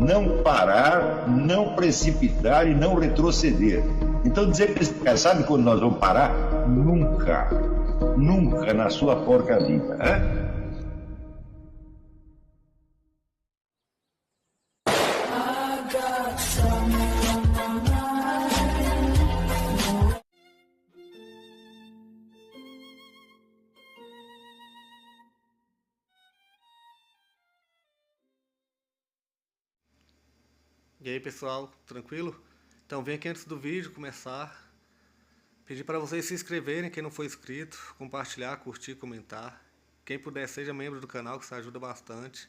não parar, não precipitar e não retroceder. Então dizer para esse cara, sabe quando nós vamos parar? Nunca. Nunca na sua porca vida. Né? E aí pessoal, tranquilo? Então vem aqui antes do vídeo começar, pedir para vocês se inscreverem, quem não for inscrito, compartilhar, curtir, comentar. Quem puder seja membro do canal, que isso ajuda bastante.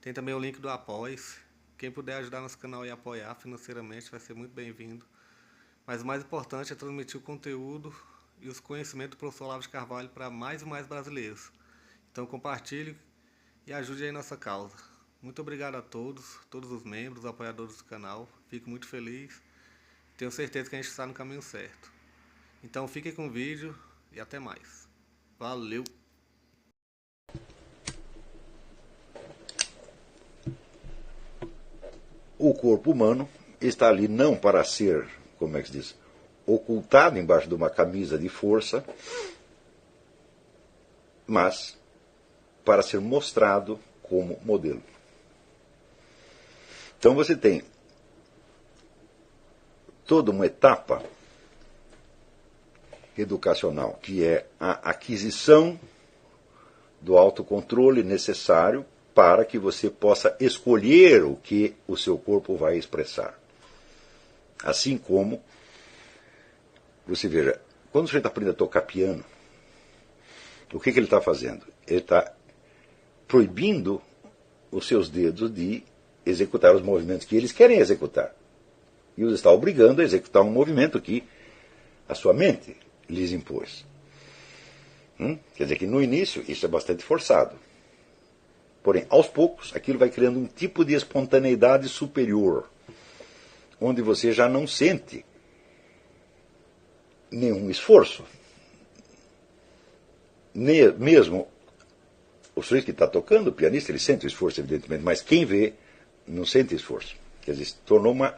Tem também o link do Apoia-se. Quem puder ajudar nosso canal e apoiar financeiramente vai ser muito bem-vindo. Mas o mais importante é transmitir o conteúdo e os conhecimentos do professor Olavo de Carvalho para mais e mais brasileiros. Então compartilhe e ajude aí nossa causa. Muito obrigado a todos os membros, apoiadores do canal. Fico muito feliz. Tenho certeza que a gente está no caminho certo. Então fiquem com o vídeo e até mais. Valeu! O corpo humano está ali não para ser, como é que se diz, ocultado embaixo de uma camisa de força, mas para ser mostrado como modelo. Então você tem toda uma etapa educacional, que é a aquisição do autocontrole necessário para que você possa escolher o que o seu corpo vai expressar. Assim como, você veja, quando o sujeito aprende a tocar piano, o que ele está fazendo? Ele está proibindo os seus dedos de executar os movimentos que eles querem executar. E os está obrigando a executar um movimento que a sua mente lhes impôs. Quer dizer que no início isso é bastante forçado. Porém, aos poucos, aquilo vai criando um tipo de espontaneidade superior, onde você já não sente nenhum esforço. Mesmo o sujeito que está tocando, o pianista, ele sente o esforço, evidentemente, mas quem vê não sente esforço. Quer dizer, se tornou uma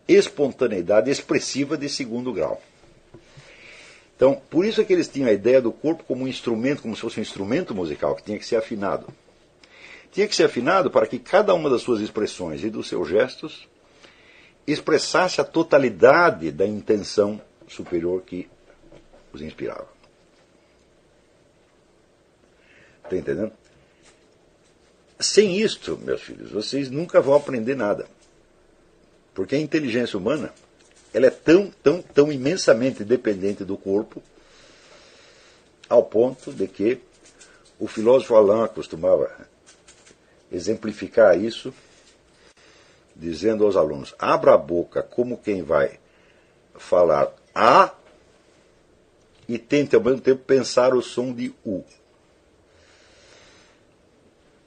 espontaneidade expressiva de segundo grau. Então, por isso é que eles tinham a ideia do corpo como um instrumento, como se fosse um instrumento musical, que tinha que ser afinado. Tinha que ser afinado para que cada uma das suas expressões e dos seus gestos expressasse a totalidade da intenção superior que os inspirava. Está entendendo? Sem isto, meus filhos, vocês nunca vão aprender nada. Porque a inteligência humana, ela é tão imensamente dependente do corpo, ao ponto de que o filósofo Alain costumava exemplificar isso, dizendo aos alunos: abra a boca como quem vai falar A e tente ao mesmo tempo pensar o som de U.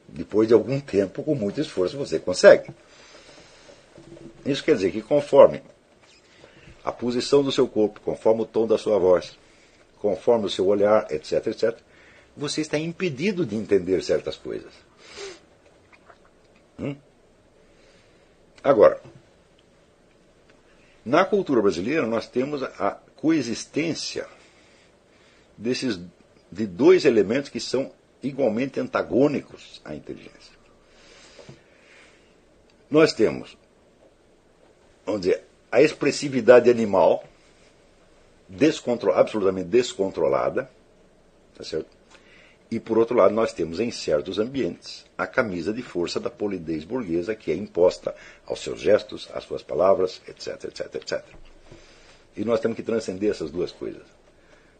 Depois de algum tempo, com muito esforço, você consegue. Isso quer dizer que conforme a posição do seu corpo, conforme o tom da sua voz, conforme o seu olhar, etc., etc., você está impedido de entender certas coisas. Agora, na cultura brasileira, nós temos a coexistência de dois elementos que são igualmente antagônicos à inteligência. Nós temos, vamos dizer, a expressividade animal, absolutamente descontrolada, tá certo? E, por outro lado, nós temos em certos ambientes a camisa de força da polidez burguesa, que é imposta aos seus gestos, às suas palavras, etc., etc., etc. E nós temos que transcender essas duas coisas.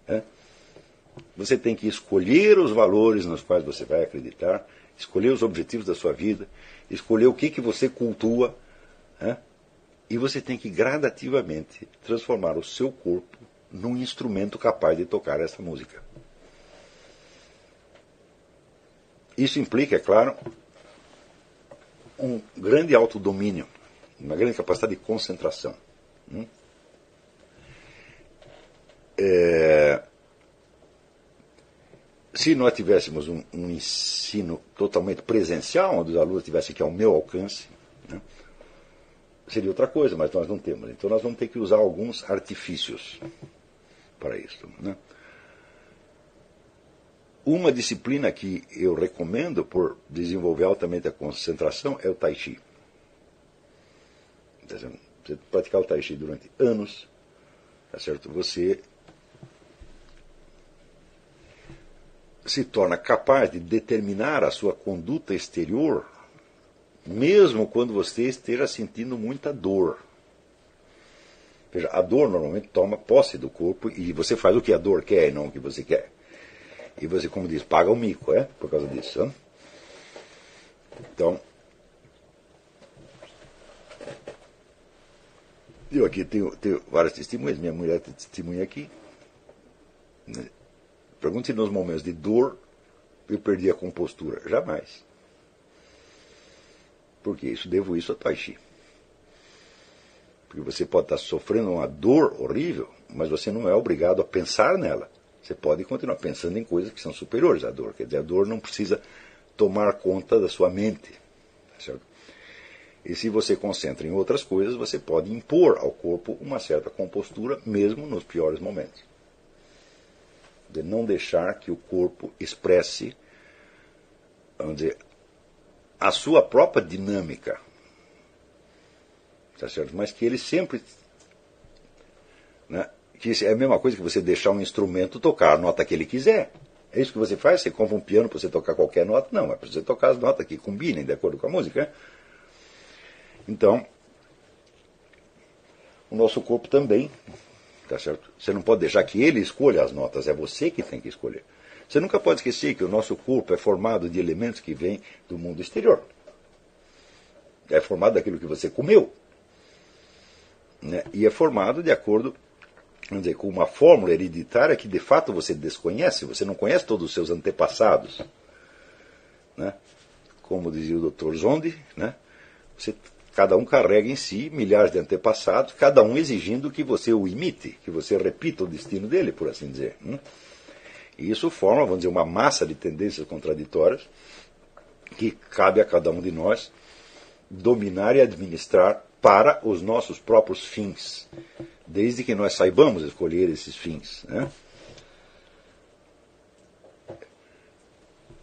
Né? Você tem que escolher os valores nos quais você vai acreditar, escolher os objetivos da sua vida, escolher o que você cultua, né? E você tem que gradativamente transformar o seu corpo num instrumento capaz de tocar essa música. Isso implica, é claro, um grande autodomínio, uma grande capacidade de concentração. se nós tivéssemos um ensino totalmente presencial, onde os alunos tivessem aqui ao meu alcance, né, seria outra coisa, mas nós não temos. Então nós vamos ter que usar alguns artifícios para isso. Né? Uma disciplina que eu recomendo por desenvolver altamente a concentração é o Tai Chi. Você praticar o Tai Chi durante anos, tá certo? Você se torna capaz de determinar a sua conduta exterior, mesmo quando você esteja sentindo muita dor. Veja, a dor normalmente toma posse do corpo e você faz o que a dor quer e não o que você quer. E você, como diz, paga o mico, por causa disso. Né? Então, eu aqui tenho várias testemunhas, minha mulher tem testemunha aqui. Né? Pergunte se nos momentos de dor eu perdi a compostura. Jamais. Porque isso, devo isso a Tai Chi. Porque você pode estar sofrendo uma dor horrível, mas você não é obrigado a pensar nela. Você pode continuar pensando em coisas que são superiores à dor. Quer dizer, a dor não precisa tomar conta da sua mente. Certo? E se você concentra em outras coisas, você pode impor ao corpo uma certa compostura, mesmo nos piores momentos. De não deixar que o corpo expresse, vamos dizer, a sua própria dinâmica. Tá certo? Mas que ele sempre... Né, que é a mesma coisa que você deixar um instrumento tocar a nota que ele quiser. É isso que você faz? Você compra um piano para você tocar qualquer nota? Não, é para você tocar as notas que combinem de acordo com a música. Né? Então, o nosso corpo também, tá certo? Você não pode deixar que ele escolha as notas, é você que tem que escolher. Você nunca pode esquecer que o nosso corpo é formado de elementos que vêm do mundo exterior. É formado daquilo que você comeu. Né? E é formado de acordo, vamos dizer, com uma fórmula hereditária que de fato você desconhece. Você não conhece todos os seus antepassados. Né? Como dizia o Dr. Zondi, né? Cada um carrega em si milhares de antepassados, cada um exigindo que você o imite, que você repita o destino dele, por assim dizer. Né? E isso forma, vamos dizer, uma massa de tendências contraditórias que cabe a cada um de nós dominar e administrar para os nossos próprios fins, desde que nós saibamos escolher esses fins. Né?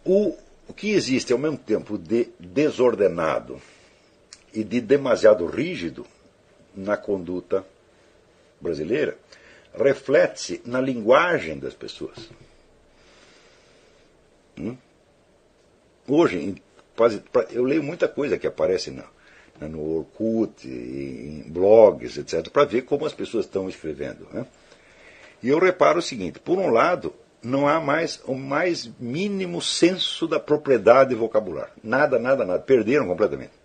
O que existe ao mesmo tempo de desordenado e de demasiado rígido na conduta brasileira reflete-se na linguagem das pessoas. Hoje, eu leio muita coisa que aparece no Orkut, em blogs, etc., para ver como as pessoas estão escrevendo. Né? E eu reparo o seguinte: por um lado, não há mais o mais mínimo senso da propriedade vocabular. Nada. Perderam completamente.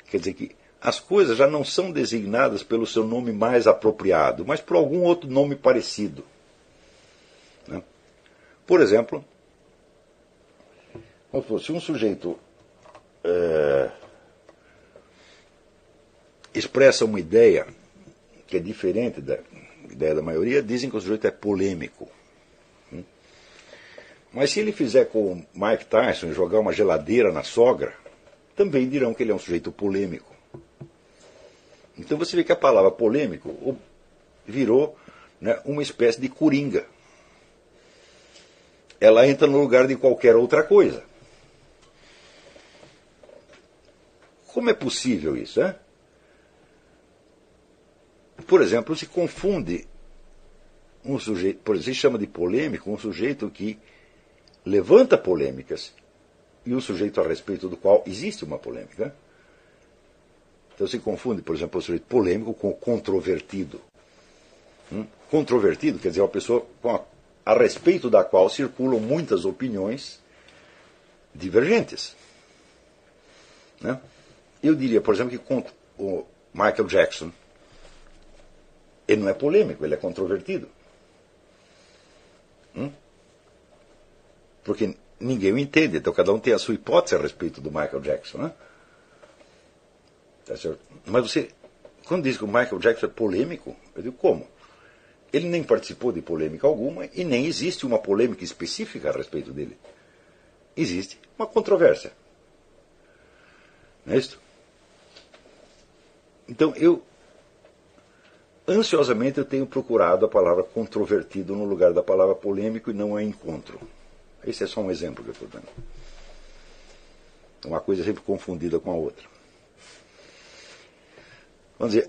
Quer dizer que as coisas já não são designadas pelo seu nome mais apropriado, mas por algum outro nome parecido. Né? Por exemplo, se um sujeito expressa uma ideia que é diferente da ideia da maioria, dizem que o sujeito é polêmico. Mas se ele fizer com o Mike Tyson e jogar uma geladeira na sogra, também dirão que ele é um sujeito polêmico. Então você vê que a palavra polêmico virou, né, uma espécie de coringa. Ela entra no lugar de qualquer outra coisa. Como é possível isso? Hein? Por exemplo, se confunde um sujeito, por exemplo, se chama de polêmico um sujeito que levanta polêmicas e um sujeito a respeito do qual existe uma polêmica. Então se confunde, por exemplo, o sujeito polêmico com o controvertido. Controvertido quer dizer uma pessoa a respeito da qual circulam muitas opiniões divergentes. Né? Eu diria, por exemplo, que o Michael Jackson, ele não é polêmico, ele é controvertido. Porque ninguém o entende, então cada um tem a sua hipótese a respeito do Michael Jackson. Né? Tá certo? Mas você, quando diz que o Michael Jackson é polêmico, eu digo como? Ele nem participou de polêmica alguma e nem existe uma polêmica específica a respeito dele. Existe uma controvérsia. Não é isso? Então, ansiosamente eu tenho procurado a palavra controvertido no lugar da palavra polêmico e não a encontro. Esse é só um exemplo que eu estou dando. Uma coisa sempre confundida com a outra. Vamos dizer,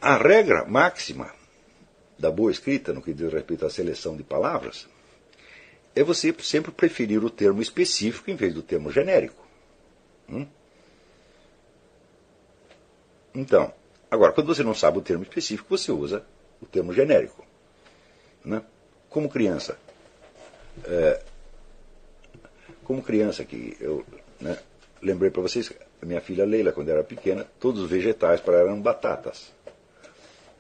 a regra máxima da boa escrita, no que diz respeito à seleção de palavras, é você sempre preferir o termo específico em vez do termo genérico. Então, agora, quando você não sabe o termo específico, você usa o termo genérico. Né? Como criança que eu lembrei para vocês, a minha filha Leila, quando era pequena, todos os vegetais para ela eram batatas.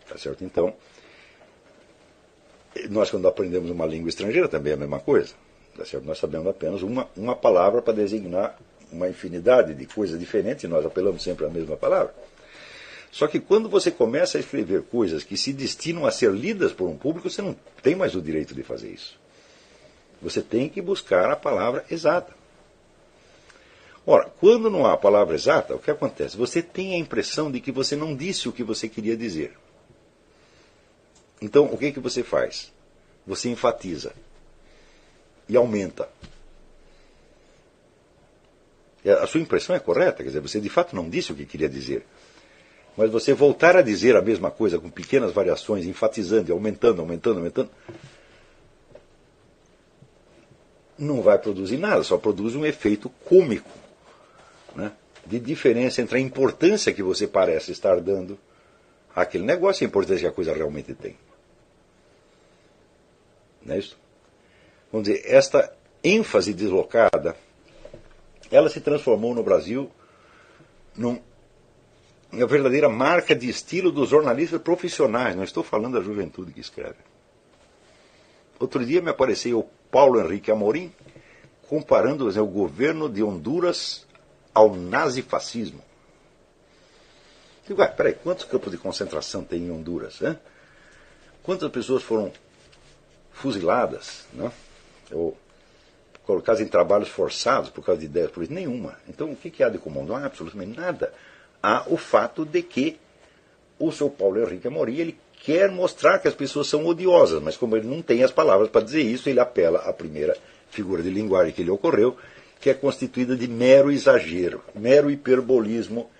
Tá certo? Então, nós quando aprendemos uma língua estrangeira também é a mesma coisa. Tá certo? Nós sabemos apenas uma palavra para designar uma infinidade de coisas diferentes e nós apelamos sempre à mesma palavra. Só que quando você começa a escrever coisas que se destinam a ser lidas por um público, você não tem mais o direito de fazer isso. Você tem que buscar a palavra exata. Ora, quando não há a palavra exata, o que acontece? Você tem a impressão de que você não disse o que você queria dizer. Então, o que você faz? Você enfatiza e aumenta. A sua impressão é correta, quer dizer, você de fato não disse o que queria dizer. Mas você voltar a dizer a mesma coisa com pequenas variações, enfatizando e aumentando, não vai produzir nada, só produz um efeito cômico, né, de diferença entre a importância que você parece estar dando àquele negócio e a importância que a coisa realmente tem. Não é isso? Vamos dizer, esta ênfase deslocada, ela se transformou no Brasil numa verdadeira marca de estilo dos jornalistas profissionais. Não estou falando da juventude que escreve. Outro dia me apareceu o Paulo Henrique Amorim comparando o governo de Honduras ao nazifascismo. Digo, peraí, quantos campos de concentração tem em Honduras? Hein? Quantas pessoas foram fuziladas, né? Ou colocadas em trabalhos forçados por causa de ideias políticas? Nenhuma. Então o que há de comum? Não há absolutamente nada. Há o fato de que o seu Paulo Henrique Amorim, ele quer mostrar que as pessoas são odiosas, mas como ele não tem as palavras para dizer isso, ele apela à primeira figura de linguagem que lhe ocorreu, que é constituída de mero exagero, mero hiperbolismo,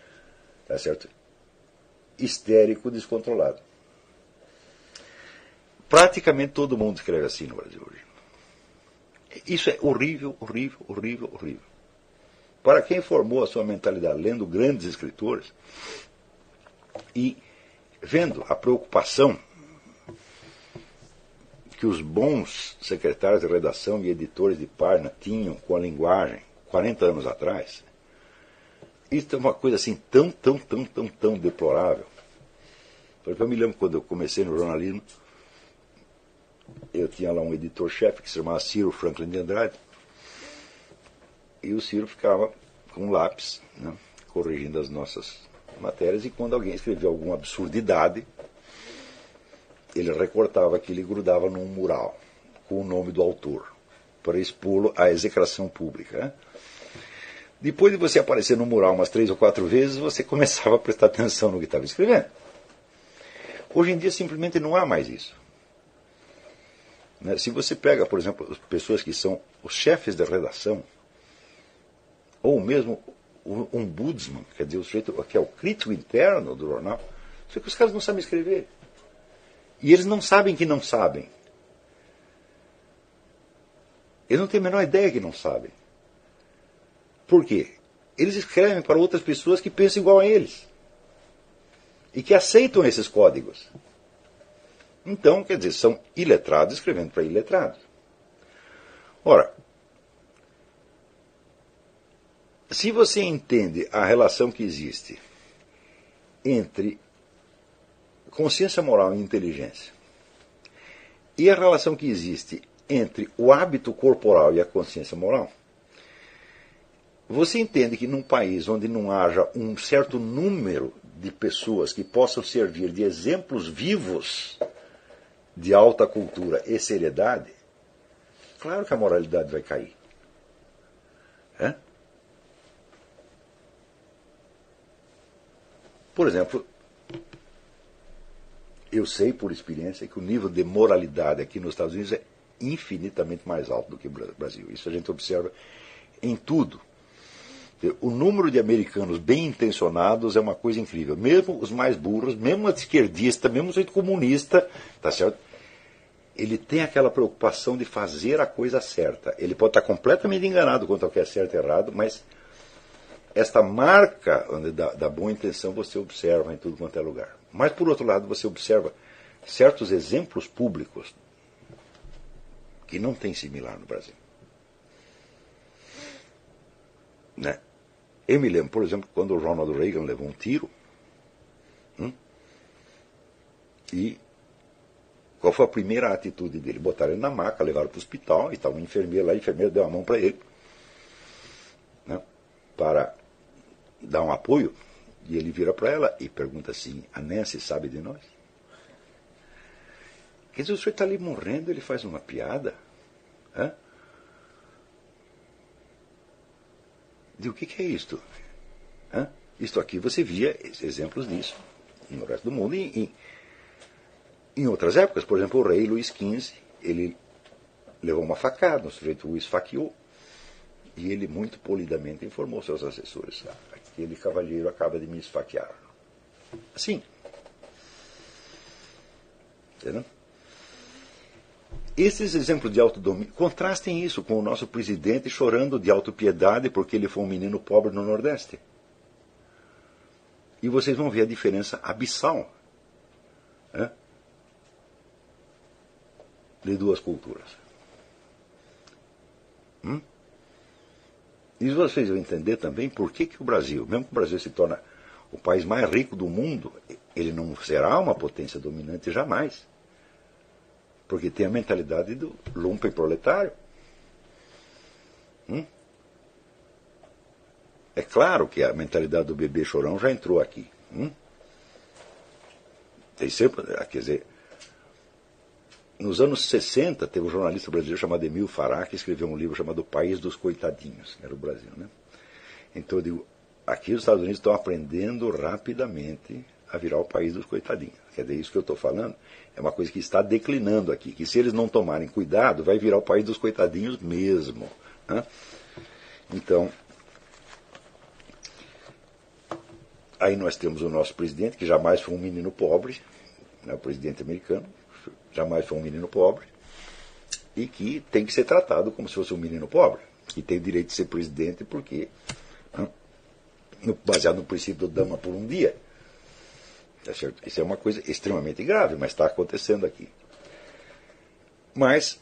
tá certo? Histérico, descontrolado. Praticamente todo mundo escreve assim no Brasil hoje. Isso é horrível, horrível, horrível, horrível. Para quem formou a sua mentalidade lendo grandes escritores e vendo a preocupação que os bons secretários de redação e editores de página tinham com a linguagem 40 anos atrás, isso é uma coisa assim tão deplorável. Eu me lembro quando eu comecei no jornalismo, eu tinha lá um editor-chefe que se chamava Ciro Franklin de Andrade, e o Ciro ficava com um lápis, né, corrigindo as nossas matérias, e quando alguém escrevia alguma absurdidade, ele recortava aquilo e grudava num mural com o nome do autor, para expô-lo à execração pública. Né? Depois de você aparecer no mural umas 3 ou 4 vezes, você começava a prestar atenção no que estava escrevendo. Hoje em dia simplesmente não há mais isso. Se você pega, por exemplo, as pessoas que são os chefes da redação, ou mesmo o ombudsman, quer dizer, o sujeito que é o crítico interno do jornal, só que os caras não sabem escrever. E eles não sabem que não sabem. Eles não têm a menor ideia que não sabem. Por quê? Eles escrevem para outras pessoas que pensam igual a eles. E que aceitam esses códigos. Então, quer dizer, são iletrados escrevendo para iletrados. Ora, se você entende a relação que existe entre consciência moral e inteligência, e a relação que existe entre o hábito corporal e a consciência moral, você entende que num país onde não haja um certo número de pessoas que possam servir de exemplos vivos de alta cultura e seriedade, claro que a moralidade vai cair. É? Por exemplo, eu sei por experiência que o nível de moralidade aqui nos Estados Unidos é infinitamente mais alto do que no Brasil. Isso a gente observa em tudo. O número de americanos bem intencionados é uma coisa incrível. Mesmo os mais burros, mesmo o esquerdista, mesmo o jeito comunista, tá certo? Ele tem aquela preocupação de fazer a coisa certa. Ele pode estar completamente enganado quanto ao que é certo e errado, mas esta marca da boa intenção você observa em tudo quanto é lugar. Mas, por outro lado, você observa certos exemplos públicos que não tem similar no Brasil. Né? Eu me lembro, por exemplo, quando o Ronald Reagan levou um tiro. E qual foi a primeira atitude dele? Botaram ele na maca, levaram para o hospital, e estava um enfermeiro lá, a enfermeira deu a mão para ele, né, para dar um apoio, e ele vira para ela e pergunta assim: a Nancy sabe de nós? Quer dizer, o senhor está ali morrendo, ele faz uma piada? Hã? De o que é isto? Hã? Isto aqui você via exemplos disso no resto do mundo e em outras épocas. Por exemplo, o rei Luís XV, ele levou uma facada, o sujeito o esfaqueou, e ele muito polidamente informou seus assessores: aquele cavalheiro acaba de me esfaquear. Assim. Entendeu? Esses exemplos de autodomínio, contrastem isso com o nosso presidente chorando de autopiedade porque ele foi um menino pobre no Nordeste. E vocês vão ver a diferença abissal, né, de duas culturas. E vocês vão entender também por que o Brasil, mesmo que o Brasil se torne o país mais rico do mundo, ele não será uma potência dominante jamais. Porque tem a mentalidade do lumpen proletário. É claro que a mentalidade do bebê chorão já entrou aqui. Tem sempre, quer dizer, nos anos 60 teve um jornalista brasileiro chamado Emil Fará que escreveu um livro chamado O País dos Coitadinhos, que era o Brasil, né? Então eu digo, aqui os Estados Unidos estão aprendendo rapidamente a virar o país dos coitadinhos. Quer dizer, isso que eu estou falando é uma coisa que está declinando aqui, que se eles não tomarem cuidado, vai virar o país dos coitadinhos mesmo. Né? Então, aí nós temos o nosso presidente, que jamais foi um menino pobre, né, o presidente americano, jamais foi um menino pobre, e que tem que ser tratado como se fosse um menino pobre, que tem o direito de ser presidente porque, né, baseado no princípio do dama por um dia. Tá certo? Isso é uma coisa extremamente grave, mas está acontecendo aqui. Mas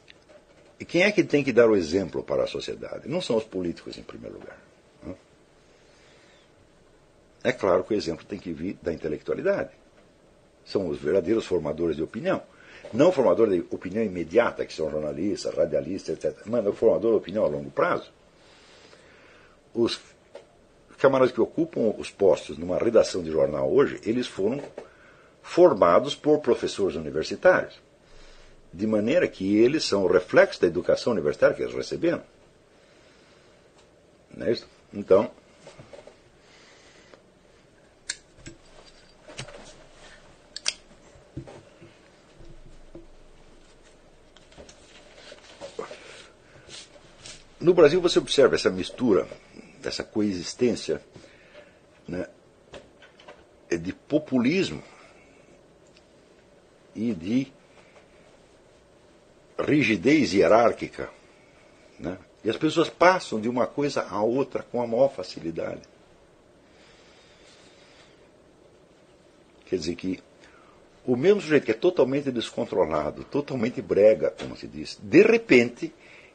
quem é que tem que dar o exemplo para a sociedade? Não são os políticos, em primeiro lugar. É claro que o exemplo tem que vir da intelectualidade. São os verdadeiros formadores de opinião. Não formadores de opinião imediata, que são jornalistas, radialistas, etc. Mas o formador de opinião a longo prazo. Os camaradas que ocupam os postos numa redação de jornal hoje, eles foram formados por professores universitários. De maneira que eles são o reflexo da educação universitária que eles receberam. Não é isso? Então, no Brasil você observa essa mistura, essa coexistência, né, de populismo e de rigidez hierárquica. Né? E as pessoas passam de uma coisa a outra com a maior facilidade. Quer dizer que o mesmo sujeito que é totalmente descontrolado, totalmente brega, como se diz, de repente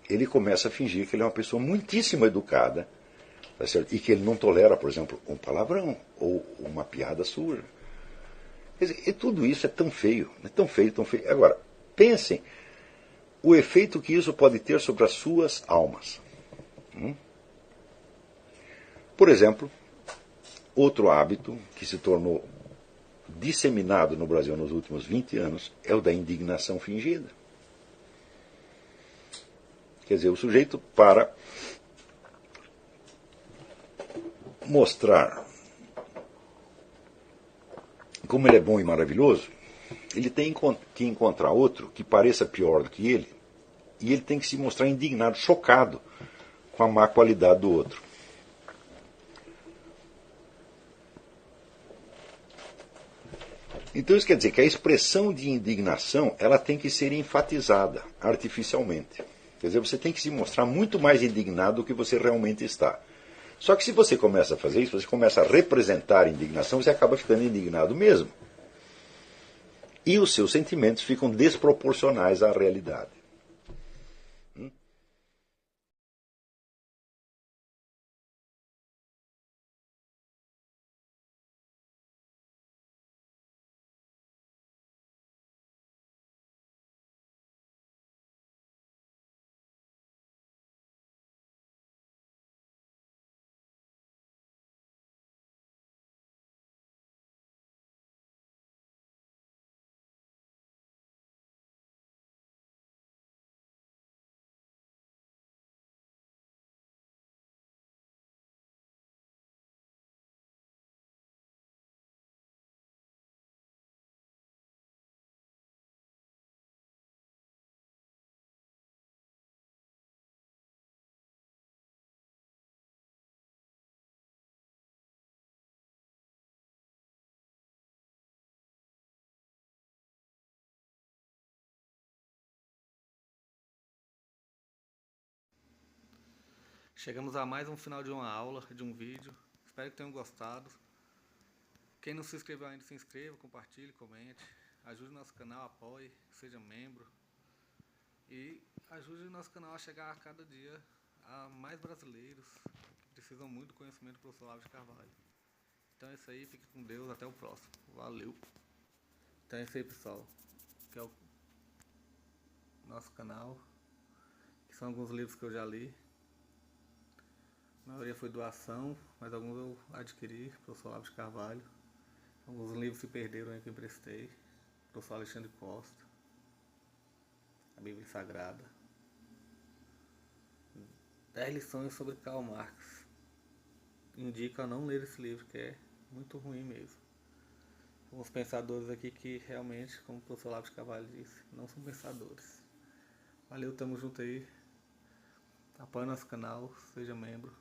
ele começa a fingir que ele é uma pessoa muitíssimo educada, tá certo? E que ele não tolera, por exemplo, um palavrão ou uma piada suja. Quer dizer, e tudo isso é tão feio, é tão feio, tão feio. Agora, pensem o efeito que isso pode ter sobre as suas almas. Por exemplo, outro hábito que se tornou disseminado no Brasil nos últimos 20 anos é o da indignação fingida. Quer dizer, o sujeito, para mostrar como ele é bom e maravilhoso, ele tem que encontrar outro que pareça pior do que ele, e ele tem que se mostrar indignado, chocado com a má qualidade do outro. Então isso quer dizer que a expressão de indignação ela tem que ser enfatizada artificialmente. Quer dizer, você tem que se mostrar muito mais indignado do que você realmente está. Só que se você começa a fazer isso, você começa a representar indignação, você acaba ficando indignado mesmo. E os seus sentimentos ficam desproporcionais à realidade. Chegamos a mais um final de uma aula, de um vídeo. Espero que tenham gostado. Quem não se inscreveu ainda, se inscreva, compartilhe, comente. Ajude o nosso canal, apoie, seja membro. E ajude o nosso canal a chegar a cada dia a mais brasileiros que precisam muito do conhecimento do professor Olavo de Carvalho. Então é isso aí, fique com Deus, até o próximo. Valeu! Então é isso aí, pessoal. Que é o nosso canal. Que são alguns livros que eu já li. A maioria foi doação, mas alguns eu adquiri, professor Olavo de Carvalho. Alguns livros se perderam aí que eu emprestei, professor Alexandre Costa, a Bíblia Sagrada. 10 lições sobre Karl Marx. Indico a não ler esse livro, que é muito ruim mesmo. Alguns pensadores aqui que realmente, como o professor Olavo de Carvalho disse, não são pensadores. Valeu, tamo junto aí. Apoie nosso canal, seja membro.